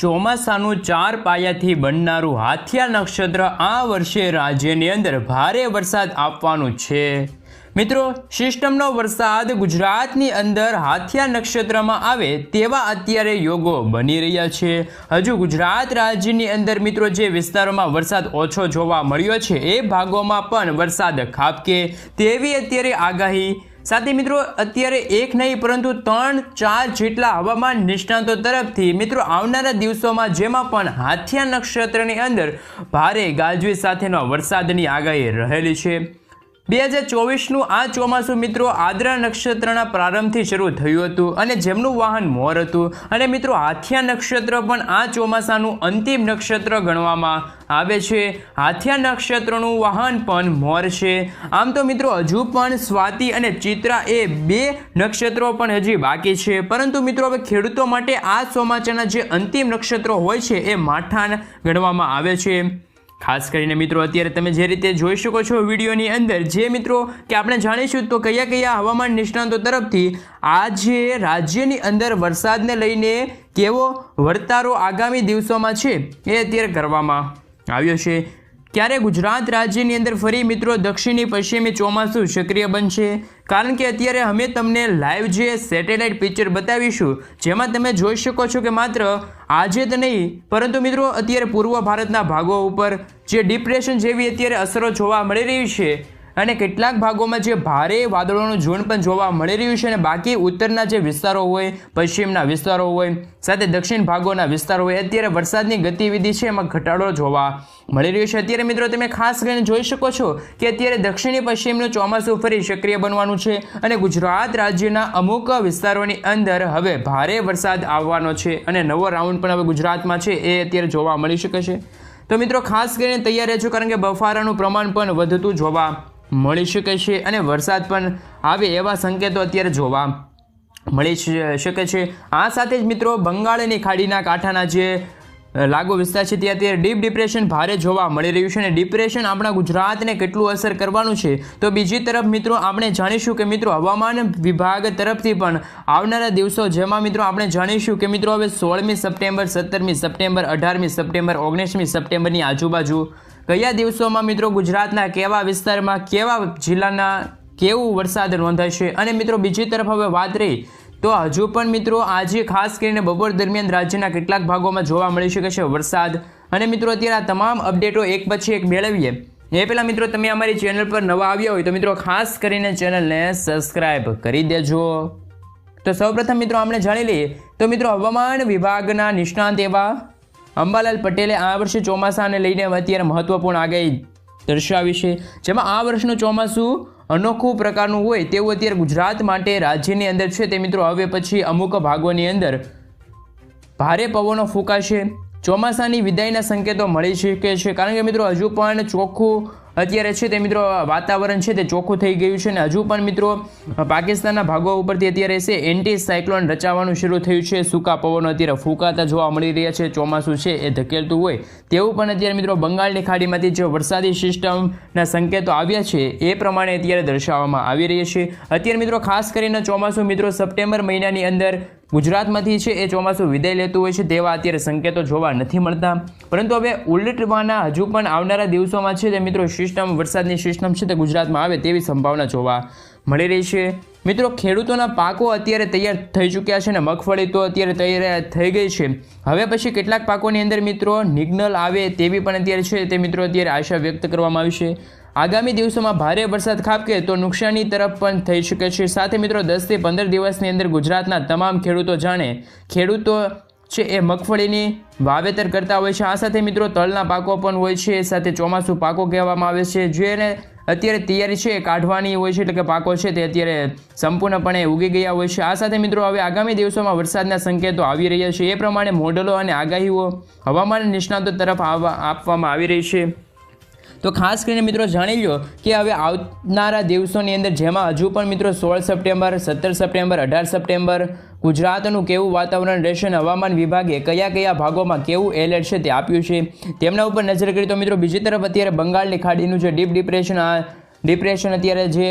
ચોમાસાનું 4 પાયાથી બનનારું હાથિયા નક્ષત્ર આ વર્ષે રાજ્યની અંદર ભારે વરસાદ આપવાનું છે। મિત્રો, સિસ્ટમનો વરસાદ ગુજરાતની અંદર હાથિયા નક્ષત્રમાં આવે તેવા અત્યારે યોગો બની રહ્યા છે। હજુ ગુજરાત રાજ્યની અંદર મિત્રો જે વિસ્તારોમાં વરસાદ ઓછો જોવા મળ્યો છે એ ભાગોમાં પણ વરસાદ ખાબકે તેવી અત્યારે આગાહી સાથે મિત્રો અત્યારે એક નહીં પરંતુ 3-4 જેટલા હવામાન નિષ્ણાતો તરફથી મિત્રો આવનારા દિવસોમાં જેમાં પણ હાથિયા નક્ષત્રની અંદર ભારે ગાજવીજ સાથેનો વરસાદની આગાહી રહેલી છે। 2024નું આ ચોમાસું મિત્રો આદ્રા નક્ષત્રના પ્રારંભથી શરૂ થયું હતું અને જેમનું વાહન મોર હતું અને મિત્રો હાથિયા નક્ષત્ર પણ આ ચોમાસાનું અંતિમ નક્ષત્ર ગણવામાં આવે છે। હાથિયા નક્ષત્રનું વાહન પણ મોર છે। આમ તો મિત્રો હજુ પણ સ્વાતિ અને ચિત્રા એ 2 નક્ષત્રો પણ હજી બાકી છે, પરંતુ મિત્રો હવે ખેડૂતો માટે આ ચોમાસાના જે અંતિમ નક્ષત્રો હોય છે એ માઠાન ગણવામાં આવે છે। ખાસ કરીને મિત્રો અત્યારે તમે જે રીતે જોઈ શકો છો વિડીયોની અંદર જે મિત્રો કે આપણે જાણીશું તો કયા કયા હવામાન નિષ્ણાતો તરફથી આજે રાજ્યની અંદર વરસાદને લઈને કેવો વર્તારો આગામી દિવસોમાં છે એ અત્યારે કરવામાં આવ્યો છે। ક્યારે ગુજરાત રાજ્યની અંદર ફરી મિત્રો દક્ષિણી પશ્ચિમી ચોમાસું સક્રિય બનશે, કારણ કે અત્યારે અમે તમને લાઈવ જે સેટેલાઇટ પિક્ચર બતાવીશું જેમાં તમે જોઈ શકો છો કે માત્ર આજે જ નહીં પરંતુ મિત્રો અત્યારે પૂર્વ ભારતના ભાગો ઉપર જે ડિપ્રેશન જેવી અત્યારે અસરો જોવા મળી રહી છે અને કેટલાક ભાગોમાં જે ભારે વાદળોનું ઝુંડ પણ જોવા મળી રહ્યું છે અને બાકી ઉત્તરના જે વિસ્તારો હોય, પશ્ચિમના વિસ્તારો હોય, સાથે દક્ષિણ ભાગોના વિસ્તારો હોય, અત્યારે વરસાદની ગતિવિધિ છે એમાં ઘટાડો જોવા મળી રહ્યો છે। અત્યારે મિત્રો તમે ખાસ કરીને જોઈ શકો છો કે અત્યારે દક્ષિણી પશ્ચિમનું ચોમાસું ફરી સક્રિય બનવાનું છે અને ગુજરાત રાજ્યના અમુક વિસ્તારોની અંદર હવે ભારે વરસાદ આવવાનો છે અને નવો રાઉન્ડ પણ હવે ગુજરાતમાં છે એ અત્યારે જોવા મળી શકે છે। તો મિત્રો ખાસ કરીને તૈયાર રહેજો, કારણ કે બફારાનું પ્રમાણ પણ વધતું જોવા મળી શકે છે અને વરસાદ પણ આવે એવા સંકેતો અત્યારે જોવા મળી શકે છે। આ સાથે જ મિત્રો બંગાળની ખાડીના કાંઠાના જે લાગુ વિસ્તાર છે ત્યાં અત્યારે ડીપ ડિપ્રેશન ભારે જોવા મળી રહ્યું છે અને ડિપ્રેશન આપણા ગુજરાતને કેટલું અસર કરવાનું છે તો બીજી તરફ મિત્રો આપણે જાણીશું કે મિત્રો હવામાન વિભાગ તરફથી પણ આવનારા દિવસો જેમાં મિત્રો આપણે જાણીશું કે મિત્રો હવે 16મી સપ્ટેમ્બર, 17મી સપ્ટેમ્બર, 18મી સપ્ટેમ્બર, 19મી સપ્ટેમ્બરની આજુબાજુ કયા દિવસોમાં મિત્રો ગુજરાતના કેવા વિસ્તારમાં કેવા જિલ્લાના કેવું વરસાદ નોંધાશે અને મિત્રો બીજી તરફ હવે વાત રહી તો હજુ પણ મિત્રો આજે ખાસ કરીને બપોર દરમિયાન રાજ્યના કેટલાક ભાગોમાં જોવા મળી શકે છે વરસાદ અને મિત્રો અત્યારે આ તમામ અપડેટો એક પછી એક મેળવીએ એ પહેલાં મિત્રો તમે અમારી ચેનલ પર નવા આવ્યા હોય તો મિત્રો ખાસ કરીને ચેનલને સબસ્ક્રાઈબ કરી દેજો। તો સૌપ્રથમ મિત્રો આપણે જાણી લઈએ તો મિત્રો હવામાન વિભાગના નિષ્ણાંત એવા અંબાલાલ પટેલે આ વર્ષે ચોમાસાને લઈને અત્યારે મહત્વપૂર્ણ આગાહી દર્શાવી છે, જેમાં આ વર્ષનું ચોમાસું અનોખું પ્રકારનું હોય તેવું અત્યારે ગુજરાત માટે રાજ્યની અંદર છે તે મિત્રો હવે પછી અમુક ભાગોની અંદર ભારે પવનો ફૂંકાશે। ચોમાસાની વિદાયના સંકેતો મળી શકે છે, કારણ કે મિત્રો હજુ પણ ચોખ્ખું અત્યારે છે તે મિત્રો વાતાવરણ છે તે ચોખ્ખું થઈ ગયું છે અને હજુ પણ મિત્રો પાકિસ્તાનના ભાગો ઉપરથી અત્યારે છે એન્ટી સાયક્લોન રચાવાનું શરૂ થયું છે। સૂકા પવનો અત્યારે ફૂંકાતા જોવા મળી રહ્યા છે, ચોમાસું છે એ ધકેલતું હોય તેવું પણ અત્યારે મિત્રો બંગાળની ખાડીમાંથી જે વરસાદી સિસ્ટમના સંકેતો આવ્યા છે એ પ્રમાણે અત્યારે દર્શાવવામાં આવી રહ્યા છે। અત્યારે મિત્રો ખાસ કરીને ચોમાસું મિત્રો સપ્ટેમ્બર મહિનાની અંદર ગુજરાતમાંથી છે એ ચોમાસું વિદાય લેતું હોય છે તેવા અત્યારે સંકેતો જોવા નથી મળતા, પરંતુ હવે ઉલટવાના હજુ પણ આવનારા દિવસોમાં છે તે મિત્રો વરસાદની સિસ્ટમ છે તે ગુજરાતમાં આવે તેવી સંભાવના જોવા મળી રહી છે। મિત્રો ખેડૂતોના પાકો અત્યારે તૈયાર થઈ ચૂક્યા છે અને મગફળી તો અત્યારે તૈયાર થઈ ગઈ છે। હવે પછી કેટલાક પાકોની અંદર મિત્રો નિગ્નલ આવે તેવી પણ અત્યારે છે તે મિત્રો અત્યારે આશા વ્યક્ત કરવામાં આવી છે। આગામી દિવસોમાં ભારે વરસાદ ખાબકે તો નુકસાની તરફ પણ થઈ શકે છે। સાથે મિત્રો 10 થી 15 દિવસની અંદર ગુજરાતના તમામ ખેડૂતો છે એ મગફળીની વાવેતર કરતા હોય છે। આ સાથે મિત્રો તલના પાકો પણ હોય છે, સાથે ચોમાસું પાકો કહેવામાં આવે છે જેને અત્યારે તૈયારી છે કાઢવાની હોય છે, એટલે કે પાકો છે તે અત્યારે સંપૂર્ણપણે ઉગી ગયા હોય છે। આ સાથે મિત્રો હવે આગામી દિવસોમાં વરસાદના સંકેતો આવી રહ્યા છે એ પ્રમાણે મોડલો અને આગાહીઓ હવામાન નિષ્ણાતો તરફ આપવામાં આવી રહી છે। તો ખાસ કરીને મિત્રો જાણી લો કે હવે આવનારા દિવસોની અંદર જેમાં હજુ પણ મિત્રો 16 સપ્ટેમ્બર, 17 સપ્ટેમ્બર, 18 સપ્ટેમ્બર ગુજરાતનું કેવું વાતાવરણ રહેશે અને હવામાન વિભાગે કયા કયા ભાગોમાં કેવું એલર્ટ છે તે આપ્યું છે તેમના ઉપર નજર કરી તો મિત્રો બીજી તરફ અત્યારે બંગાળની ખાડીનું જે ડીપ ડિપ્રેશન ડિપ્રેશન અત્યારે જે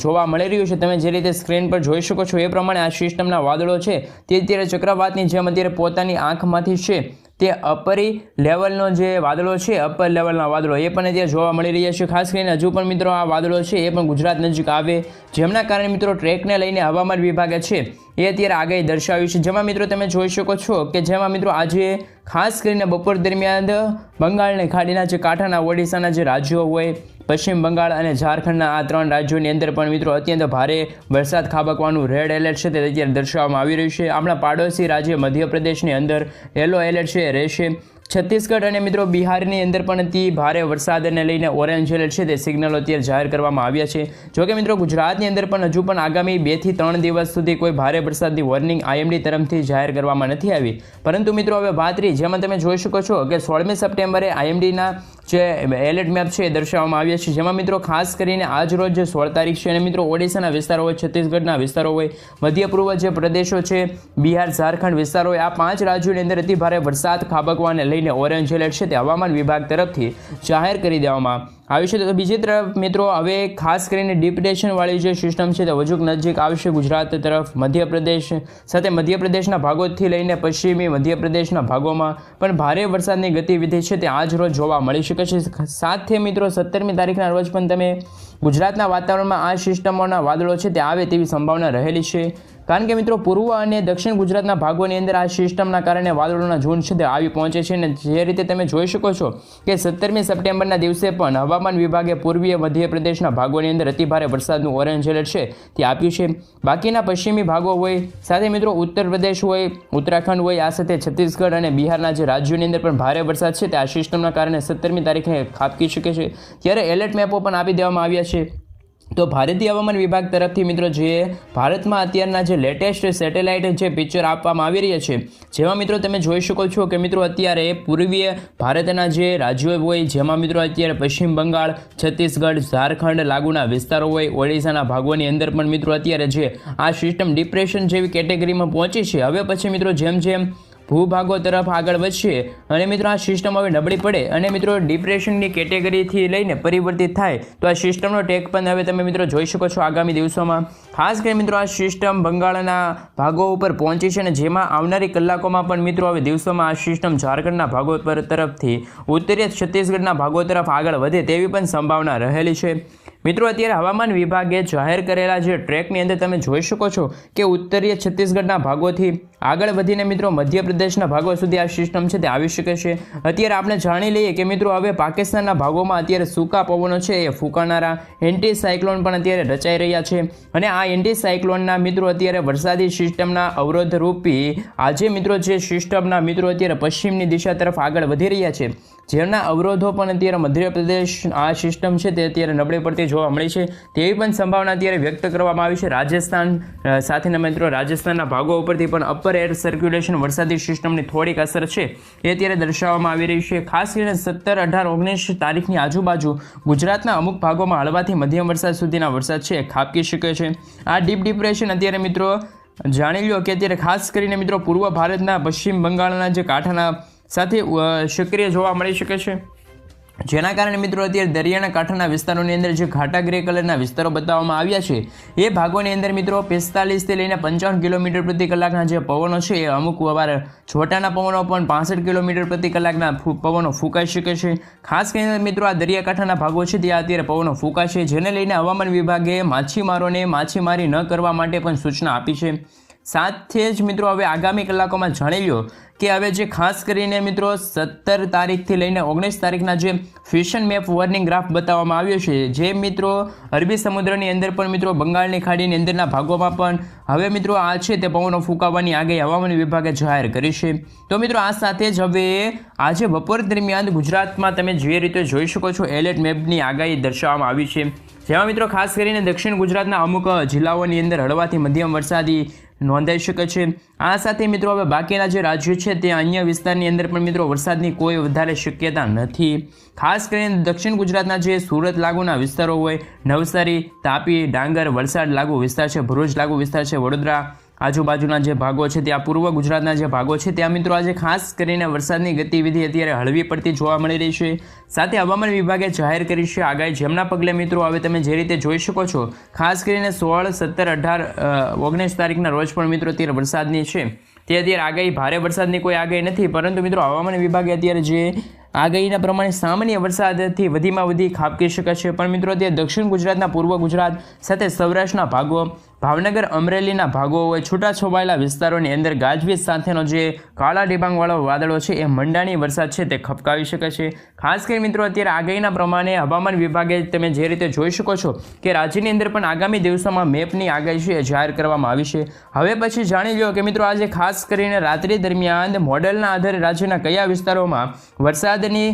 જોવા મળી રહ્યું છે, તમે જે રીતે સ્ક્રીન પર જોઈ શકો છો એ પ્રમાણે આ સિસ્ટમના વાદળો છે તે અત્યારે ચક્રવાતની જેમ અત્યારે પોતાની આંખમાંથી છે તે અપરી લેવલનો જે વાદળો છે, અપર લેવલના વાદળો એ પણ અત્યારે જોવા મળી રહ્યા છે. ખાસ કરીને હજુ પણ મિત્રો આ વાદળો છે એ પણ ગુજરાત નજીક આવે, જેમના કારણે મિત્રો ટ્રેકને લઈને હવામાન વિભાગે છે એ અત્યારે આગાહી દર્શાવી છે. જેમાં મિત્રો તમે જોઈ શકો છો કે જેમાં મિત્રો આજે ખાસ કરીને બપોર દરમિયાન બંગાળની ખાડીના જે કાંઠાના ઓડિશાના જે રાજ્યો હોય, પશ્ચિમ બંગાળ અને ઝારખંડના આ 3 રાજ્યોની અંદર પણ મિત્રો અત્યંત ભારે વરસાદ ખાબકવાનું રેડ એલર્ટ છે તે અત્યારે દર્શાવવામાં આવી રહ્યું છે. આપણા પાડોશી રાજ્ય મધ્યપ્રદેશની અંદર યલો એલર્ટ છે રહેશે. છત્તીસગઢ અને મિત્રો બિહારની અંદર પણ અતિ ભારે વરસાદને લઈને ઓરેન્જ એલર્ટ છે તે સિગ્નલો અત્યારે જાહેર કરવામાં આવ્યા છે. જોકે મિત્રો ગુજરાતની અંદર પણ હજુ પણ આગામી 2 થી 3 દિવસ સુધી કોઈ ભારે વરસાદની વોર્નિંગ આઈએમડી તરફથી જાહેર કરવામાં નથી આવી. પરંતુ મિત્રો હવે વાત રહી, જેમાં તમે જોઈ શકો છો કે 16મી સપ્ટેમ્બરે આઈએમડીના જે એલર્ટ મેપ છે એ દર્શાવવામાં આવ્યા છે. જેમાં મિત્રો ખાસ કરીને આજ રોજ જે 16 તારીખ છે અને મિત્રો ઓડિશાના વિસ્તારો હોય, છત્તીસગઢના વિસ્તારો હોય, મધ્ય પૂર્વ જે પ્રદેશો છે, બિહાર, ઝારખંડ વિસ્તારો હોય, આ 5 રાજ્યોની અંદર અતિ ભારે વરસાદ ખાબકવાને લઈને ઓરેન્જ એલર્ટ છે તે હવામાન વિભાગ તરફથી જાહેર કરી દેવામાં આવ્યું છે. તો બીજી તરફ મિત્રો હવે ખાસ કરીને ડિપ્રેશનવાળી જે સિસ્ટમ છે તે હજુ નજીક આવશે ગુજરાત તરફ. મધ્યપ્રદેશ સાથે મધ્યપ્રદેશના ભાગોથી લઈને પશ્ચિમી મધ્યપ્રદેશના ભાગોમાં પણ ભારે વરસાદની ગતિવિધિ છે તે આજ રોજ જોવા મળી શકે છે. સાથે મિત્રો 17મી તારીખના રોજ પણ તમે ગુજરાતના વાતાવરણમાં આ સિસ્ટમોના વાદળો છે તે આવે તેવી સંભાવના રહેલી છે. કારણ કે મિત્રો પૂર્વ અને દક્ષિણ ગુજરાતના ભાગોની અંદર આ સિસ્ટમના કારણે વાદળોના ઝુંડ છે તે આવી પહોંચે છે. અને જે રીતે તમે જોઈ શકો છો કે 17મી સપ્ટેમ્બરના દિવસે પણ હવામાન વિભાગે પૂર્વીય મધ્યપ્રદેશના ભાગોની અંદર અતિભારે વરસાદનું ઓરેન્જ એલર્ટ છે તે આપ્યું છે. બાકીના પશ્ચિમી ભાગો હોય, સાથે મિત્રો ઉત્તર પ્રદેશ હોય, ઉત્તરાખંડ હોય, આ સાથે છત્તીસગઢ અને બિહારના જે રાજ્યોની અંદર પણ ભારે વરસાદ છે તે આ સિસ્ટમના કારણે 17મી તારીખે ખાબકી શકે છે. ત્યારે એલર્ટ મેપો પણ આપી દેવામાં આવ્યા છે. તો ભારતીય હવામાન વિભાગ તરફથી મિત્રો જે ભારતમાં અત્યારના જે લેટેસ્ટ સેટેલાઇટ જે પિક્ચર આપવામાં આવી રહ્યા છે, જેમાં મિત્રો તમે જોઈ શકો છો કે મિત્રો અત્યારે પૂર્વીય ભારતના જે રાજ્યો હોય, જેમાં મિત્રો અત્યારે પશ્ચિમ બંગાળ, છત્તીસગઢ, ઝારખંડ લાગુના વિસ્તારો હોય, ઓડિશાના ભાગોની અંદર પણ મિત્રો અત્યારે જે આ સિસ્ટમ ડિપ્રેશન જેવી કેટેગરીમાં પહોંચી છે. હવે પછી મિત્રો જેમ જેમ ભૂભાગો તરફ આગળ વધશે અને મિત્રો આ સિસ્ટમ હવે નબળી પડે અને મિત્રો ડિપ્રેશનની કેટેગરીથી લઈને પરિવર્તિત થાય તો આ સિસ્ટમનો ટેક પણ હવે તમે મિત્રો જોઈ શકો છો આગામી દિવસોમાં. ખાસ કરીને મિત્રો આ સિસ્ટમ બંગાળના ભાગો ઉપર પહોંચી છે અને જેમાં આવનારી કલાકોમાં પણ મિત્રો હવે દિવસોમાં આ સિસ્ટમ ઝારખંડના ભાગો પર તરફથી ઉત્તરીય છત્તીસગઢના ભાગો તરફ આગળ વધે તેવી પણ સંભાવના રહેલી છે. મિત્રો અત્યારે હવામાન વિભાગે જાહેર કરેલા જે ટ્રેકની અંદર તમે જોઈ શકો છો કે ઉત્તરીય છત્તીસગઢના ભાગોથી આગળ વધીને મિત્રો મધ્યપ્રદેશના ભાગો સુધી આ સિસ્ટમ છે તે આવી શકે છે. અત્યારે આપણે જાણી લઈએ કે મિત્રો હવે પાકિસ્તાનના ભાગોમાં અત્યારે સૂકા પવનો છે એ ફૂંકાનારા એન્ટી સાયક્લોન પણ અત્યારે રચાઈ રહ્યા છે. અને આ એન્ટી સાયક્લોનના મિત્રો અત્યારે વરસાદી સિસ્ટમના અવરોધરૂપી આજે મિત્રો જે સિસ્ટમના મિત્રો અત્યારે પશ્ચિમની દિશા તરફ આગળ વધી રહ્યા છે, જેમના અવરોધો પણ અત્યારે મધ્યપ્રદેશ આ સિસ્ટમ છે તે અત્યારે નબળી પડતી જોવા મળી છે તેવી પણ સંભાવના અત્યારે વ્યક્ત કરવામાં આવી છે. રાજસ્થાન સાથેના મિત્રો રાજસ્થાનના ભાગો ઉપરથી પણ અપર એર સર્ક્યુલેશન વરસાદી સિસ્ટમની થોડીક અસર છે એ અત્યારે દર્શાવવામાં આવી રહી છે. ખાસ કરીને 17, 18, 19 તારીખની આજુબાજુ ગુજરાતના અમુક ભાગોમાં હળવાથી મધ્યમ વરસાદ સુધીના વરસાદ છે ખાબકી શકે છે. આ ડીપ ડિપ્રેશન અત્યારે મિત્રો જાણી લો કે અત્યારે ખાસ કરીને મિત્રો પૂર્વ ભારતના પશ્ચિમ બંગાળના જે કાંઠાના સાથે સક્રિય જોવા મળી શકે છે, જેના કારણે મિત્રો અત્યારે દરિયાના કાંઠાના વિસ્તારોની અંદર જે ઘાટા ગ્રે કલરના વિસ્તારો બતાવવામાં આવ્યા છે એ ભાગોની અંદર મિત્રો 45 થી લઈને 55 કિલોમીટર પ્રતિ કલાકના જે પવનો છે એ અમુક વાર છોટાના પવનો પણ 65 કિલોમીટર પ્રતિ કલાકના પવનો ફૂંકાઈ શકે છે. ખાસ કરીને મિત્રો આ દરિયાકાંઠાના ભાગો છે ત્યાં અત્યારે પવનો ફૂંકાશે, જેને લઈને હવામાન વિભાગે માછીમારોને માછીમારી ન કરવા માટે પણ સૂચના આપી છે. સાથે જ મિત્રો હવે આગામી કલાકોમાં જાણી લો કે હવે જે ખાસ કરીને મિત્રો 17 તારીખથી લઈને 19 તારીખના જે ફિશન મેપ વોર્નિંગ ગ્રાફ બતાવવામાં આવ્યો છે, જે મિત્રો અરબી સમુદ્રની અંદર પણ મિત્રો બંગાળની ખાડીની અંદરના ભાગોમાં પણ હવે મિત્રો આ છે તે પવનો ફૂંકાવાની આગાહી હવામાન વિભાગે જાહેર કરી છે. તો મિત્રો આ સાથે જ હવે આજે બપોર દરમિયાન ગુજરાતમાં તમે જે રીતે જોઈ શકો છો એલર્ટ મેપની આગાહી દર્શાવવામાં આવી છે, જેમાં મિત્રો ખાસ કરીને દક્ષિણ ગુજરાતના અમુક જિલ્લાઓની અંદર હળવાથી મધ્યમ વરસાદી નોંધાઈ શકે છે. આ સાથે મિત્રો હવે બાકીના જે રાજ્યો છે તે અન્ય વિસ્તારની અંદર પણ મિત્રો વરસાદની કોઈ વધારે શક્યતા નથી. ખાસ કરીને દક્ષિણ ગુજરાતના જે સુરત લાગુના વિસ્તારો હોય, નવસારી, તાપી, ડાંગર, વલસાડ લાગુ વિસ્તાર છે, ભરૂચ લાગુ વિસ્તાર છે, વડોદરા, આજુબાજુના જે ભાગો છે ત્યાં પૂર્વ ગુજરાતના જે ભાગો છે ત્યાં મિત્રો આજે ખાસ કરીને વરસાદની ગતિવિધિ અત્યારે હળવી પડતી જોવા મળી રહી છે। સાથે હવામાન વિભાગે જાહેર કરી છે આગાહી, જેમના પગલે મિત્રો હવે તમે જે રીતે જોઈ શકો છો ખાસ કરીને 16, 17, 18, 19 તારીખના રોજ પણ મિત્રો અત્યારે વરસાદની છે તે અત્યારે આગાહી, ભારે વરસાદની કોઈ આગાહી નથી, પરંતુ મિત્રો હવામાન વિભાગે અત્યારે જે આગાહીના પ્રમાણે સામાન્ય વરસાદથી વધીમાં વધી ખાબકી શકે છે। પણ મિત્રો અત્યારે દક્ષિણ ગુજરાતના, પૂર્વ ગુજરાત સાથે સૌરાષ્ટ્રના ભાગો, ભાવનગર, અમરેલીના ભાગો હોય, છૂટાછવાયેલા વિસ્તારોની અંદર ગાજવીજ સાથેનો જે કાળા ડિબાંગવાળો વાદળો છે એ મંડાણી વરસાદ છે તે ખપકાવી શકે છે। ખાસ કરી મિત્રો અત્યારે આગાહીના પ્રમાણે હવામાન વિભાગે તમે જે રીતે જોઈ શકો છો કે રાજ્યની અંદર પણ આગામી દિવસોમાં મેપની આગાહી છે જાહેર કરવામાં આવી છે। હવે પછી જાણી લો કે મિત્રો આજે ખાસ કરીને રાત્રિ દરમિયાન મોડેલના આધારે રાજ્યના કયા વિસ્તારોમાં વરસાદની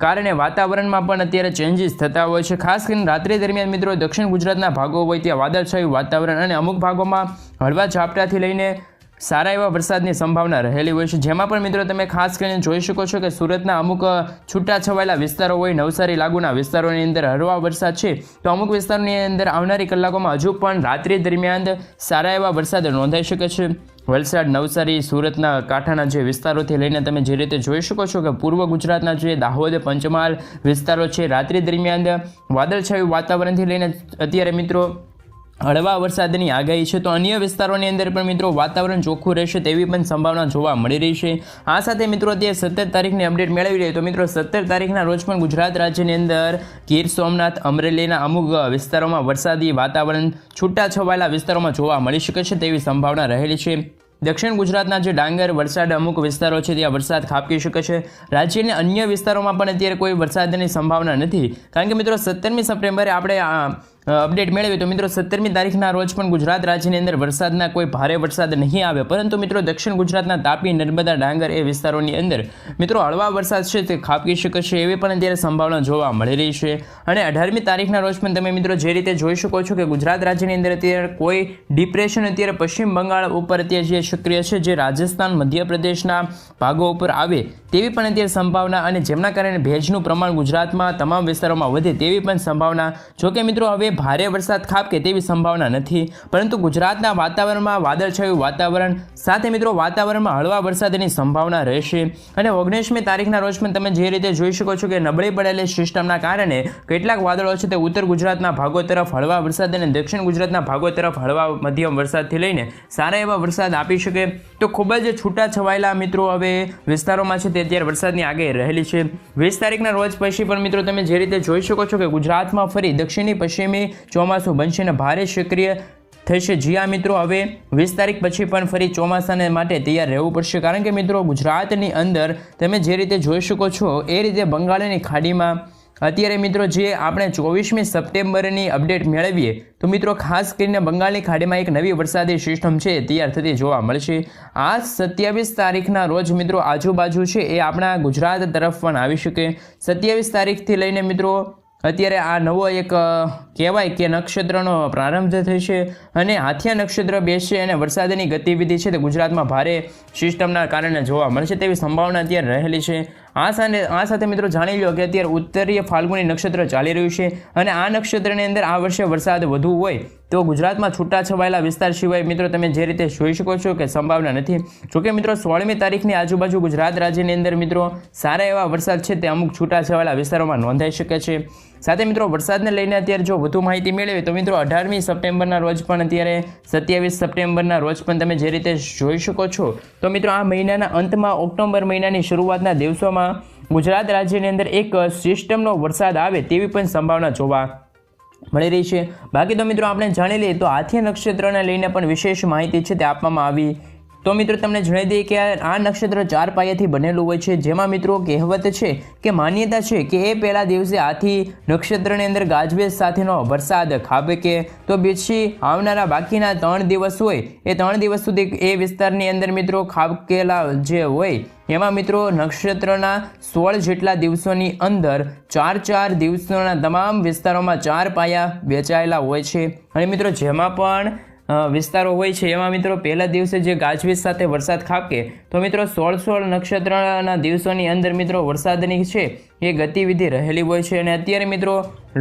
કારણે વાતાવરણમાં પણ અત્યારે ચેન્જીસ થતા હોય છે। ખાસ કરીને રાત્રિ દરમિયાન મિત્રો દક્ષિણ ગુજરાતના ભાગો હોય ત્યાં વાદળછાયું વાતાવરણ અને અમુક ભાગોમાં હળવા ઝાપટાથી લઈને સારા એવા વરસાદની સંભાવના રહેલી હોય છે, જેમાં પણ મિત્રો તમે ખાસ કરીને જોઈ શકો છો કે સુરતના અમુક છૂટાછવાયેલા વિસ્તારો હોય, નવસારી લાગુના વિસ્તારોની અંદર હળવા વરસાદ છે, તો અમુક વિસ્તારોની અંદર આવનારી કલાકોમાં હજુ પણ રાત્રિ દરમિયાન સારા એવા વરસાદ નોંધાઈ શકે છે। વલસાડ, નવસારી, સુરતના કાંઠાના જે વિસ્તારોથી લઈને તમે જે રીતે જોઈ શકો છો કે પૂર્વ ગુજરાતના જે દાહોદ, પંચમહાલ વિસ્તારો છે, રાત્રિ દરમિયાન વાદળછાયું વાતાવરણથી લઈને અત્યારે મિત્રો હળવા વરસાદની આગાહી છે, તો અન્ય વિસ્તારોની અંદર પણ મિત્રો વાતાવરણ ચોખ્ખું રહેશે તેવી પણ સંભાવના જોવા મળી રહી છે। આ સાથે મિત્રો અત્યારે 17 તારીખની અપડેટ મેળવી લઈએ તો મિત્રો 17 તારીખના રોજ પણ ગુજરાત રાજ્યની અંદર ગીર સોમનાથ, અમરેલીના અમુક વિસ્તારોમાં વરસાદી વાતાવરણ છૂટાછવાયેલા વિસ્તારોમાં જોવા મળી શકે છે તેવી સંભાવના રહેલી છે। દક્ષિણ ગુજરાતના જે ડાંગર, વલસાડ અમુક વિસ્તારો છે ત્યાં વરસાદ ખાબકી શકે છે। રાજ્યના અન્ય વિસ્તારોમાં પણ અત્યારે કોઈ વરસાદની સંભાવના નથી, કારણ કે મિત્રો 17મી સપ્ટેમ્બરે આપણે અપડેટ મેળવી તો મિત્રો 17મી તારીખના રોજ પણ ગુજરાત રાજ્યની અંદર વરસાદના કોઈ ભારે વરસાદ નહીં આવે, પરંતુ મિત્રો દક્ષિણ ગુજરાતના તાપી, નર્મદા, ડાંગર એ વિસ્તારોની અંદર મિત્રો હળવા વરસાદ છે તે ખાબકી શકે છે એવી પણ અત્યારે સંભાવના જોવા મળી રહી છે। અને 18મી તારીખના રોજ પણ તમે મિત્રો જે રીતે જોઈ શકો છો કે ગુજરાત રાજ્યની અંદર અત્યારે કોઈ ડિપ્રેશન અત્યારે પશ્ચિમ બંગાળ ઉપર અત્યારે જે સક્રિય છે, જે રાજસ્થાન, મધ્યપ્રદેશના ભાગો ઉપર આવે તેવી પણ અત્યારે સંભાવના, અને જેમના કારણે ભેજનું પ્રમાણ ગુજરાતમાં તમામ વિસ્તારોમાં વધે તેવી પણ સંભાવના। જોકે મિત્રો હવે ભારે વરસાદ ખાબકે તેવી સંભાવના નથી, પરંતુ ગુજરાતના વાતાવરણમાં વાદળછાયું વાતાવરણ સાથે મિત્રો વાતાવરણમાં હળવા વરસાદની સંભાવના રહેશે। અને 19મી તારીખના રોજ પણ તમે જે રીતે જોઈ શકો છો કે નબળી પડેલી સિસ્ટમના કારણે કેટલાક વાદળો છે તે ઉત્તર ગુજરાતના ભાગો તરફ હળવા વરસાદ અને દક્ષિણ ગુજરાતના ભાગો તરફ હળવા મધ્યમ વરસાદથી લઈને સારા એવા વરસાદ આપી શકે, તો ખૂબ જ છૂટા છવાયેલા મિત્રો હવે વિસ્તારોમાં છે તે અત્યારે વરસાદની આગાહી રહેલી છે। 20 તારીખના રોજ પછી પણ મિત્રો તમે જે રીતે જોઈ શકો છો કે ગુજરાતમાં ફરી દક્ષિણી પશ્ચિમી ચોમાસું બનશે અને ભારે સક્રિય થશે। જી હા મિત્રો, હવે 20 તારીખ પછી પણ ફરી ચોમાસાને માટે તૈયાર રહેવું પડશે, કારણ કે મિત્રો ગુજરાતની અંદર તમે જે રીતે જોઈ શકો છો એ રીતે બંગાળની ખાડીમાં અત્યારે મિત્રો જે આપણે 24મી સપ્ટેમ્બરની અપડેટ મેળવીએ તો મિત્રો ખાસ કરીને બંગાળની ખાડીમાં એક નવી વરસાદી સિસ્ટમ છે તૈયાર થતી જોવા મળશે। આ 27 તારીખના રોજ મિત્રો આજુબાજુ છે એ આપણા ગુજરાત તરફ પણ આવી શકે। 27 તારીખથી લઈને મિત્રો અત્યારે આ નવો એક કહેવાય કે નક્ષત્રનો પ્રારંભ થશે અને હાથિયા નક્ષત્ર બેસશે અને વરસાદની ગતિવિધિ છે તે ગુજરાતમાં ભારે સિસ્ટમના કારણે જોવા મળશે તેવી સંભાવના અત્યારે રહેલી છે। આ સાથે મિત્રો જાણી લો કે અત્યારે ઉત્તરીય ફાલ્ગુની નક્ષત્ર ચાલી રહ્યું છે અને આ નક્ષત્રની અંદર આ વર્ષે વરસાદ વધુ હોય તો ગુજરાતમાં છૂટાછવાયેલા વિસ્તાર સિવાય મિત્રો તમે જે રીતે જોઈ શકો છો કે સંભાવના નથી। જોકે મિત્રો 16મી તારીખની આજુબાજુ ગુજરાત રાજ્યની અંદર મિત્રો સારા એવા વરસાદ છે તે અમુક છૂટાછવાયેલા વિસ્તારોમાં નોંધાઈ શકે છે। સાથે મિત્રો વરસાદને લઈને અત્યારે જો વધુ માહિતી મેળવીએ તો મિત્રો 18મી સપ્ટેમ્બરના રોજ પણ અત્યારે 27 સપ્ટેમ્બરના રોજ પણ તમે જે રીતે જોઈ શકો છો તો મિત્રો આ મહિનાના અંતમાં ઓક્ટોબર મહિનાની શરૂઆતના દિવસોમાં ગુજરાત રાજ્યની અંદર એક સિસ્ટમનો વરસાદ આવે તેવી પણ સંભાવના જોવા મળી રહી છે। બાકી તો મિત્રો આપણે જાણી લઈએ તો હાથિયા નક્ષત્રને લઈને પણ વિશેષ માહિતી છે તે આપવામાં આવી। તો મિત્રો તમને જણાવી દઈએ કે આ નક્ષત્ર 4 પાયાથી બનેલું હોય છે, જેમાં મિત્રો કહેવત છે કે માન્યતા છે કે એ પહેલા દિવસે હાથી નક્ષત્રની અંદર ગાજવીજ સાથેનો વરસાદ ખાબકે તો પછી આવનારા બાકીના 3 દિવસ હોય એ 3 દિવસ સુધી એ વિસ્તારની અંદર મિત્રો ખાબકેલા જે હોય એમાં મિત્રો નક્ષત્રના 16 જેટલા દિવસોની અંદર 4 દિવસોના તમામ વિસ્તારોમાં 4 પાયા વેચાયેલા હોય છે। અને મિત્રો જેમાં પણ વિસ્તારો હોય છે એમાં મિત્રો પહેલા દિવસે જે ગાજવીજ સાથે વરસાદ ખાબકે તો મિત્રો 16 નક્ષત્રના દિવસોની અંદર મિત્રો વરસાદની છે એ ગતિવિધિ રહેલી હોય છે। અને અત્યારે મિત્રો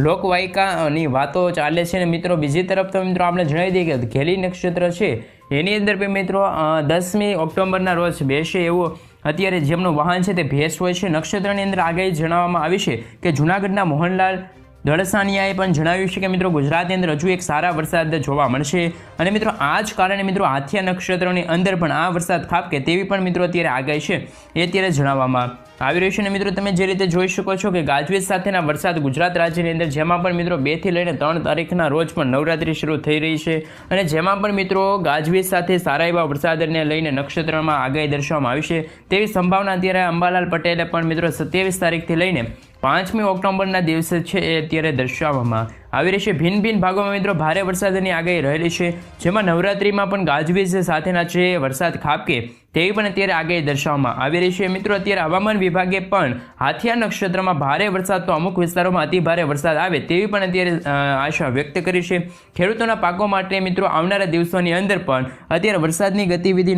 લોકવાયકાની વાતો ચાલે છે અને મિત્રો બીજી તરફ તો મિત્રો આપણે જણાવી દઈએ કે ઘેલી નક્ષત્ર છે એની અંદર પણ મિત્રો 10મી ઓક્ટોબરના રોજ બેસે એવો અત્યારે જેમનું વાહન છે તે ભેંસ હોય છે. નક્ષત્રની અંદર આગાહી જણાવવામાં આવી છે કે જૂનાગઢના મોહનલાલ દળસાનિયાએ પણ જણાવ્યું છે કે મિત્રો ગુજરાતની અંદર હજુ એક સારા વરસાદ જોવા મળશે અને મિત્રો આ જ કારણે મિત્રો હાથિયા નક્ષત્રની અંદર પણ આ વરસાદ ખાબકે તેવી પણ મિત્રો અત્યારે આગાહી છે એ અત્યારે જણાવવામાં આવી રહ્યું છે. અને મિત્રો તમે જે રીતે જોઈ શકો છો કે ગાજવીજ સાથેના વરસાદ ગુજરાત રાજ્યની અંદર જેમાં પણ મિત્રો 2 થી લઈને 3 તારીખના રોજ પણ નવરાત્રી શરૂ થઈ રહી છે અને જેમાં પણ મિત્રો ગાજવીજ સાથે સારા એવા વરસાદને લઈને નક્ષત્રમાં આગાહી દર્શાવવામાં આવી છે તેવી સંભાવના અત્યારે અંબાલાલ પટેલે પણ મિત્રો 27 તારીખથી લઈને 5મી ઓક્ટોબરના દિવસે છે એ અત્યારે દર્શાવવામાં આવી રહી છે. ભિન્ન ભિન્ન ભાગોમાં મિત્રો ભારે વરસાદની આગાહી રહેલી છે જેમાં નવરાત્રિમાં પણ ગાજવીજ સાથેના છે વરસાદ ખાબકે તેવી પણ અત્યારે આગાહી દર્શાવવામાં આવી રહી છે. મિત્રો અત્યારે હવામાન વિભાગે પણ હાથિયા નક્ષત્રમાં ભારે વરસાદ તો અમુક વિસ્તારોમાં અતિ ભારે વરસાદ આવે તેવી પણ અત્યારે આશા વ્યક્ત કરી છે. ખેડૂતોના પાકો માટે મિત્રો આવનારા દિવસોની અંદર પણ અત્યારે વરસાદની ગતિવિધિ